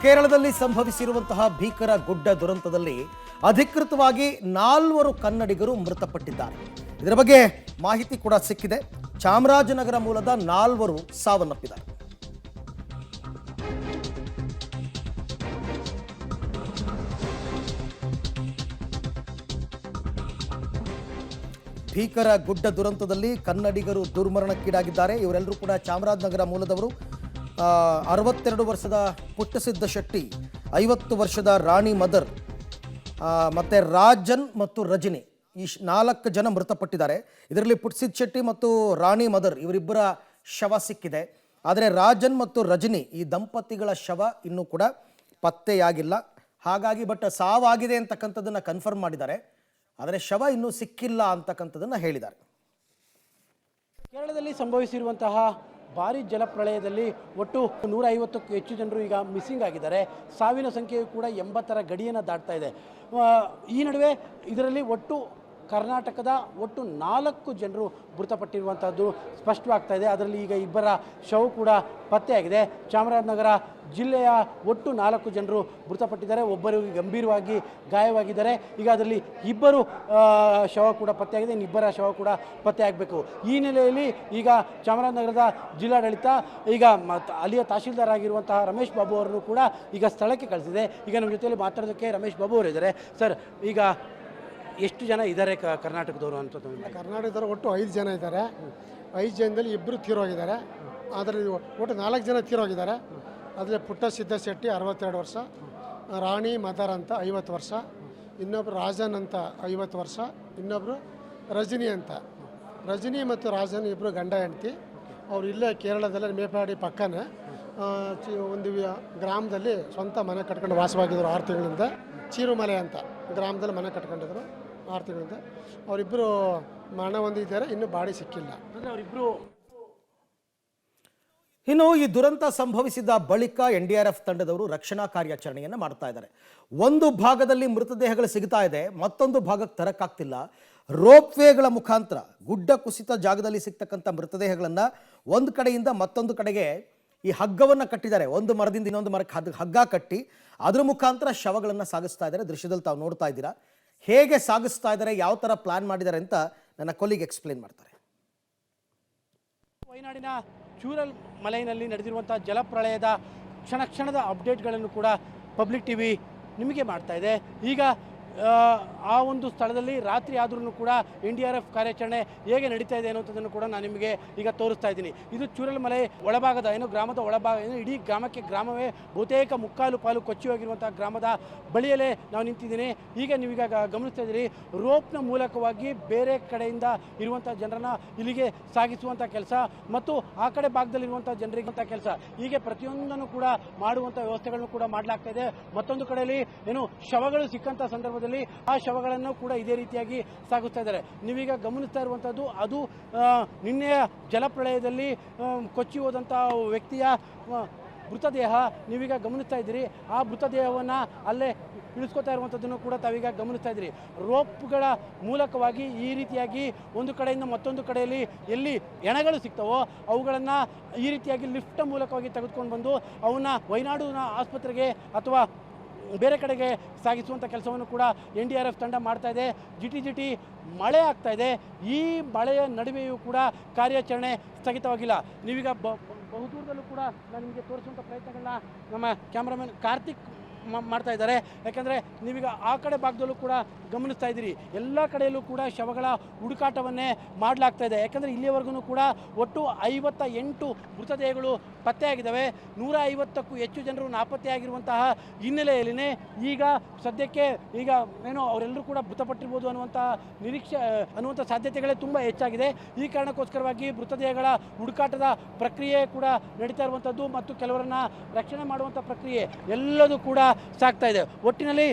ಕೇರಳದಲ್ಲಿ ಸಂಭವಿಸಿರುವಂತಹ ಭೀಕರ ಗುಡ್ಡ ದುರಂತದಲ್ಲಿ ಅಧಿಕೃತವಾಗಿ 4 ಕನ್ನಡಿಗರು ಮೃತಪಟ್ಟಿದ್ದಾರೆ. ಇದರ ಬಗ್ಗೆ ಮಾಹಿತಿ ಕೂಡ ಸಿಕ್ಕಿದೆ. ಚಾಮರಾಜನಗರ ಮೂಲದ 4 ಸಾವನ್ನಪ್ಪಿದ್ದಾರೆ. ಭೀಕರ ಗುಡ್ಡ ದುರಂತದಲ್ಲಿ ಕನ್ನಡಿಗರು ದುರ್ಮರಣಕ್ಕೀಡಾಗಿದ್ದಾರೆ. ಇವರೆಲ್ಲರೂ ಕೂಡ ಚಾಮರಾಜನಗರ ಮೂಲದವರು. 62 ವರ್ಷದ ಪುಟ್ಟಸಿದ್ಧ ಶೆಟ್ಟಿ, 50 ವರ್ಷದ ರಾಣಿ ಮದರ್, ಮತ್ತು ರಾಜನ್ ಮತ್ತು ರಜನಿ, ಈ 4 ಜನ ಮೃತಪಟ್ಟಿದ್ದಾರೆ. ಇದರಲ್ಲಿ ಪುಟ್ಟಸಿದ್ಧ ಶೆಟ್ಟಿ ಮತ್ತು ರಾಣಿ ಮದರ್ ಇವರಿಬ್ಬರ ಶವ ಸಿಕ್ಕಿದೆ. ಆದರೆ ರಾಜನ್ ಮತ್ತು ರಜನಿ ಈ ದಂಪತಿಗಳ ಶವ ಇನ್ನೂ ಕೂಡ ಪತ್ತೆಯಾಗಿಲ್ಲ. ಹಾಗಾಗಿ ಸಾವಾಗಿದೆ ಅಂತಕ್ಕಂಥದ್ದನ್ನು ಕನ್ಫರ್ಮ್ ಮಾಡಿದ್ದಾರೆ. ಆದರೆ ಶವ ಇನ್ನೂ ಸಿಕ್ಕಿಲ್ಲ ಅಂತಕ್ಕಂಥದ್ದನ್ನು ಹೇಳಿದ್ದಾರೆ. ಕೇರಳದಲ್ಲಿ ಸಂಭವಿಸಿರುವಂತಹ ಭಾರೀ ಜಲಪ್ರಳಯದಲ್ಲಿ ಒಟ್ಟು 150ಕ್ಕೂ ಹೆಚ್ಚು ಜನರು ಈಗ ಮಿಸ್ಸಿಂಗ್ ಆಗಿದ್ದಾರೆ. ಸಾವಿನ ಸಂಖ್ಯೆಯು ಕೂಡ 80ರ ಗಡಿಯನ್ನು ದಾಟ್ತಾ ಇದೆ. ಈ ನಡುವೆ ಇದರಲ್ಲಿ ಒಟ್ಟು ಕರ್ನಾಟಕದ ಒಟ್ಟು 4 ಜನರು ಮೃತಪಟ್ಟಿರುವಂಥದ್ದು ಸ್ಪಷ್ಟವಾಗ್ತಾ ಇದೆ. ಅದರಲ್ಲಿ ಈಗ 2 ಶವ ಕೂಡ ಪತ್ತೆಯಾಗಿದೆ. ಚಾಮರಾಜನಗರ ಜಿಲ್ಲೆಯ ಒಟ್ಟು 4 ಜನರು ಮೃತಪಟ್ಟಿದ್ದಾರೆ. ಒಬ್ಬರಿಗೆ ಗಂಭೀರವಾಗಿ ಗಾಯವಾಗಿದ್ದಾರೆ. ಈಗ ಅದರಲ್ಲಿ 2 ಶವ ಕೂಡ ಪತ್ತೆಯಾಗಿದೆ. ಇನ್ನಿಬ್ಬರ ಶವ ಕೂಡ ಪತ್ತೆಯಾಗಬೇಕು. ಈ ಹಿನ್ನೆಲೆಯಲ್ಲಿ ಈಗ ಚಾಮರಾಜನಗರದ ಜಿಲ್ಲಾಡಳಿತ ಈಗ ಅಲ್ಲಿಯ ತಹಶೀಲ್ದಾರ್ ಆಗಿರುವಂತಹ ರಮೇಶ್ ಬಾಬು ಅವರನ್ನು ಕೂಡ ಈಗ ಸ್ಥಳಕ್ಕೆ ಕಳಿಸಿದೆ. ಈಗ ನಮ್ಮ ಜೊತೆಯಲ್ಲಿ ಮಾತಾಡೋದಕ್ಕೆ ರಮೇಶ್ ಬಾಬು ಅವರು ಇದ್ದಾರೆ. ಸರ್, ಈಗ ಎಷ್ಟು ಜನ ಇದ್ದಾರೆ ಕರ್ನಾಟಕದವರು ಅಂತದ್ದು? ಕರ್ನಾಟಕದವರು ಒಟ್ಟು 5 ಜನ ಇದ್ದಾರೆ. 5 ಜನದಲ್ಲಿ 2 ತೀರೋಗಿದ್ದಾರೆ. ಅದರಲ್ಲಿ ಒಟ್ಟು 4 ಜನ ತೀರೋಗಿದ್ದಾರೆ. ಅದರಲ್ಲಿ ಪುಟ್ಟಸಿದ್ಧ ಶೆಟ್ಟಿ 62 ವರ್ಷ, ರಾಣಿ ಮದರ್ ಅಂತ 50 ವರ್ಷ, ಇನ್ನೊಬ್ಬರು ರಾಜನ್ ಅಂತ 50 ವರ್ಷ, ಇನ್ನೊಬ್ಬರು ರಜನಿ ಅಂತ. ರಜನಿ ಮತ್ತು ರಾಜನ್ ಇಬ್ಬರು ಗಂಡ ಹೆಂಡತಿ. ಅವರು ಇಲ್ಲೇ ಕೇರಳದಲ್ಲೇ ಮೇಪಾಡಿ ಪಕ್ಕನೇ ಒಂದು ಗ್ರಾಮದಲ್ಲಿ ಸ್ವಂತ ಮನೆ ಕಟ್ಕೊಂಡು ವಾಸವಾಗಿದ್ದರು 6 ತಿಂಗಳಿಂದ. ಚೀರುಮಲೆ ಅಂತ ಗ್ರಾಮದಲ್ಲಿ ಮನೆ ಕಟ್ಕೊಂಡಿದ್ರು 6 ತಿಂಗಳಿಂದ. ಅವರಿಬ್ಬರು ಮರಣ ಹೊಂದಿದ್ದಾರೆ. ಇನ್ನೂ ಬಾಡಿ ಸಿಕ್ಕಿಲ್ಲ. ಅಂದರೆ ಅವರಿಬ್ಬರು. ಇನ್ನು ಈ ದುರಂತ ಸಂಭವಿಸಿದ ಬಳಿಕ NDRF ತಂಡದವರು ರಕ್ಷಣಾ ಕಾರ್ಯಾಚರಣೆಯನ್ನು ಮಾಡ್ತಾ ಇದ್ದಾರೆ. ಒಂದು ಭಾಗದಲ್ಲಿ ಮೃತದೇಹಗಳು ಸಿಗ್ತಾ ಇದೆ, ಮತ್ತೊಂದು ಭಾಗಕ್ಕೆ ತರಕ್ಕಾಗ್ತಿಲ್ಲ. ರೋಪ್ವೇಗಳ ಮುಖಾಂತರ ಗುಡ್ಡ ಕುಸಿತ ಜಾಗದಲ್ಲಿ ಸಿಗ್ತಕ್ಕಂಥ ಮೃತದೇಹಗಳನ್ನು ಒಂದು ಕಡೆಯಿಂದ ಮತ್ತೊಂದು ಕಡೆಗೆ ಈ ಹಗ್ಗವನ್ನು ಕಟ್ಟಿದ್ದಾರೆ. ಒಂದು ಮರದಿಂದ ಇನ್ನೊಂದು ಮರಕ್ಕೆ ಹಗ್ಗ ಕಟ್ಟಿ ಅದ್ರ ಮುಖಾಂತರ ಶವಗಳನ್ನು ಸಾಗಿಸ್ತಾ ಇದ್ದಾರೆ. ದೃಶ್ಯದಲ್ಲಿ ತಾವು ನೋಡ್ತಾ ಇದ್ದೀರಾ. ಹೇಗೆ ಸಾಗಿಸ್ತಾ ಇದ್ದಾರೆ, ಯಾವ ಥರ ಪ್ಲಾನ್ ಮಾಡಿದ್ದಾರೆ ಅಂತ ನನ್ನ ಕೊಲ್ಲಿಗೆ ಎಕ್ಸ್ಪ್ಲೇನ್ ಮಾಡ್ತಾರೆ. ವಯನಾಡಿನ ಚೂರಲ್ ಮಲೆಯಲ್ಲಿ ನಡೆದಿರುವಂಥ ಜಲಪ್ರಳಯದ ಕ್ಷಣದ ಅಪ್ಡೇಟ್ಗಳನ್ನು ಕೂಡ ಪಬ್ಲಿಕ್ ಟಿವಿ ನಿಮಗೆ ಮಾಡ್ತಾ ಇದೆ. ಈಗ ಆ ಒಂದು ಸ್ಥಳದಲ್ಲಿ ರಾತ್ರಿ ಆದ್ರೂ ಕೂಡ NDRF ಕಾರ್ಯಾಚರಣೆ ಹೇಗೆ ನಡೀತಾ ಇದೆ ಅನ್ನೋಂಥದ್ದನ್ನು ಕೂಡ ನಾನು ನಿಮಗೆ ಈಗ ತೋರಿಸ್ತಾ ಇದ್ದೀನಿ. ಇದು ಚೂರಲ್ ಮಲೆ ಒಳಭಾಗದ ಗ್ರಾಮದ ಒಳಭಾಗ, ಇಡೀ ಗ್ರಾಮವೇ ಬಹುತೇಕ ಮುಕ್ಕಾಲು ಪಾಲು ಕೊಚ್ಚಿ ಹೋಗಿರುವಂಥ ಗ್ರಾಮದ ಬಳಿಯಲ್ಲೇ ನಾವು ನಿಂತಿದ್ದೀನಿ. ಈಗ ನೀವೀಗ ಗಮನಿಸ್ತಾ ಇದ್ದೀರಿ, ರೋಪ್ನ ಮೂಲಕವಾಗಿ ಬೇರೆ ಕಡೆಯಿಂದ ಇರುವಂಥ ಜನರನ್ನು ಇಲ್ಲಿಗೆ ಸಾಗಿಸುವಂಥ ಕೆಲಸ ಮತ್ತು ಆ ಕಡೆ ಭಾಗದಲ್ಲಿರುವಂಥ ಜನರಿಗೆ ಕೆಲಸ, ಹೀಗೆ ಪ್ರತಿಯೊಂದನ್ನು ಕೂಡ ಮಾಡುವಂಥ ವ್ಯವಸ್ಥೆಗಳನ್ನು ಕೂಡ ಮಾಡಲಾಗ್ತಾ ಇದೆ. ಮತ್ತೊಂದು ಕಡೆಯಲ್ಲಿ ಶವಗಳು ಸಿಕ್ಕಂಥ ಸಂದರ್ಭದಲ್ಲಿ ಆ ಶವಗಳನ್ನು ಕೂಡ ಇದೇ ರೀತಿಯಾಗಿ ಸಾಗಿಸ್ತಾ ಇದ್ದಾರೆ. ನೀವೀಗ ಗಮನಿಸ್ತಾ ಇರುವಂಥದ್ದು ಅದು ನಿನ್ನೆಯ ಜಲಪ್ರಳಯದಲ್ಲಿ ಕೊಚ್ಚಿ ಹೋದಂಥ ವ್ಯಕ್ತಿಯ ಮೃತದೇಹ ನೀವೀಗ ಗಮನಿಸ್ತಾ ಇದ್ದೀರಿ. ಆ ಮೃತದೇಹವನ್ನು ಅಲ್ಲೇ ಇಳಿಸ್ಕೊತಾ ಇರುವಂಥದ್ದನ್ನು ಕೂಡ ತಾವೀಗ ಗಮನಿಸ್ತಾ ಇದ್ದೀರಿ. ರೋಪ್ಗಳ ಮೂಲಕವಾಗಿ ಈ ರೀತಿಯಾಗಿ ಒಂದು ಕಡೆಯಿಂದ ಮತ್ತೊಂದು ಕಡೆಯಲ್ಲಿ ಎಲ್ಲಿ ಹೆಣಗಳು ಸಿಗ್ತವೋ ಅವುಗಳನ್ನು ಈ ರೀತಿಯಾಗಿ ಲಿಫ್ಟ್ ಮೂಲಕವಾಗಿ ತೆಗೆದುಕೊಂಡು ಬಂದು ಅವನ್ನ ವಯನಾಡು ಆಸ್ಪತ್ರೆಗೆ ಅಥವಾ ಬೇರೆ ಕಡೆಗೆ ಸಾಗಿಸುವಂಥ ಕೆಲಸವನ್ನು ಕೂಡ NDRF ತಂಡ ಮಾಡ್ತಾ ಇದೆ. ಜಿಟಿ ಮಳೆ ಆಗ್ತಾ ಇದೆ. ಈ ಮಳೆಯ ನಡುವೆಯೂ ಕೂಡ ಕಾರ್ಯಾಚರಣೆ ಸ್ಥಗಿತವಾಗಿಲ್ಲ. ನೀವೀಗ ಬಹುದೂರದಲ್ಲೂ ಕೂಡ ನಾನು ನಿಮಗೆ ತೋರಿಸುವಂಥ ಪ್ರಯತ್ನಗಳನ್ನ ನಮ್ಮ ಕ್ಯಾಮ್ರಾಮನ್ ಕಾರ್ತಿಕ್ ಮಾಡ್ತಾ ಇದ್ದಾರೆ. ಯಾಕಂದರೆ ನೀವೀಗ ಆ ಕಡೆ ಭಾಗದಲ್ಲೂ ಕೂಡ ಗಮನಿಸ್ತಾ ಇದ್ದೀರಿ, ಎಲ್ಲ ಕಡೆಯಲ್ಲೂ ಕೂಡ ಶವಗಳ ಹುಡುಕಾಟವನ್ನೇ ಮಾಡಲಾಗ್ತಾ ಇದೆ. ಯಾಕಂದರೆ ಇಲ್ಲಿಯವರೆಗೂ ಕೂಡ ಒಟ್ಟು 58 ಮೃತದೇಹಗಳು ಪತ್ತೆಯಾಗಿದ್ದಾವೆ. 150ಕ್ಕೂ ಹೆಚ್ಚು ಜನರು ನಾಪತ್ತೆಯಾಗಿರುವಂತಹ ಹಿನ್ನೆಲೆಯಲ್ಲಿನೇ ಈಗ ಸದ್ಯಕ್ಕೆ ಈಗ ಅವರೆಲ್ಲರೂ ಕೂಡ ಮೃತಪಟ್ಟಿರ್ಬೋದು ಅನ್ನುವಂಥ ಸಾಧ್ಯತೆಗಳೇ ತುಂಬ ಹೆಚ್ಚಾಗಿದೆ. ಈ ಕಾರಣಕ್ಕೋಸ್ಕರವಾಗಿ ಮೃತದೇಹಗಳ ಹುಡುಕಾಟದ ಪ್ರಕ್ರಿಯೆ ಕೂಡ ನಡೀತಾ ಇರುವಂಥದ್ದು ಮತ್ತು ಕೆಲವರನ್ನ ರಕ್ಷಣೆ ಮಾಡುವಂಥ ಪ್ರಕ್ರಿಯೆ ಎಲ್ಲದೂ ಕೂಡ ಸಾಗ್ತಾ ಇದೆ. ಒಟ್ಟಿನಲ್ಲಿ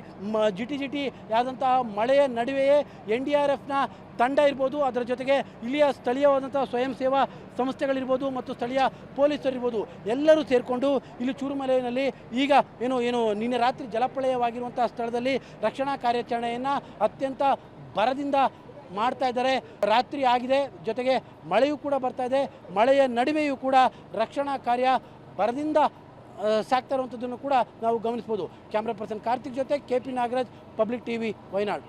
ಜಿಟಿ ಆದಂತಹ ಮಳೆಯ ನಡುವೆಯೇ NDRFನ ತಂಡ ಇರ್ಬೋದು, ಅದರ ಜೊತೆಗೆ ಇಲ್ಲಿಯ ಸ್ಥಳೀಯವಾದಂಥ ಸ್ವಯಂ ಸೇವಾ ಸಂಸ್ಥೆಗಳಿರ್ಬೋದು ಮತ್ತು ಸ್ಥಳೀಯ ಪೊಲೀಸರಿರ್ಬೋದು ಎಲ್ಲರೂ ಸೇರಿಕೊಂಡು ಇಲ್ಲಿ ಚೂರುಮಲೆಯಲ್ಲಿ ಈಗ ನಿನ್ನೆ ರಾತ್ರಿ ಜಲಪ್ರಳಯವಾಗಿರುವಂಥ ಸ್ಥಳದಲ್ಲಿ ರಕ್ಷಣಾ ಕಾರ್ಯಾಚರಣೆಯನ್ನು ಅತ್ಯಂತ ಭರದಿಂದ ಮಾಡ್ತಾ ಇದ್ದಾರೆ. ರಾತ್ರಿ ಆಗಿದೆ, ಜೊತೆಗೆ ಮಳೆಯೂ ಕೂಡ ಬರ್ತಾ ಇದೆ. ಮಳೆಯ ನಡುವೆಯೂ ಕೂಡ ರಕ್ಷಣಾ ಕಾರ್ಯ ಭರದಿಂದ ಸಾಕ್ತಾ ಇರುವಂಥದ್ದನ್ನು ಕೂಡ ನಾವು ಗಮನಿಸ್ಬೋದು. ಕ್ಯಾಮ್ರಾ ಪರ್ಸನ್ ಕಾರ್ತಿಕ್ ಜೊತೆ KP Nagaraj, public TV, Wayanad.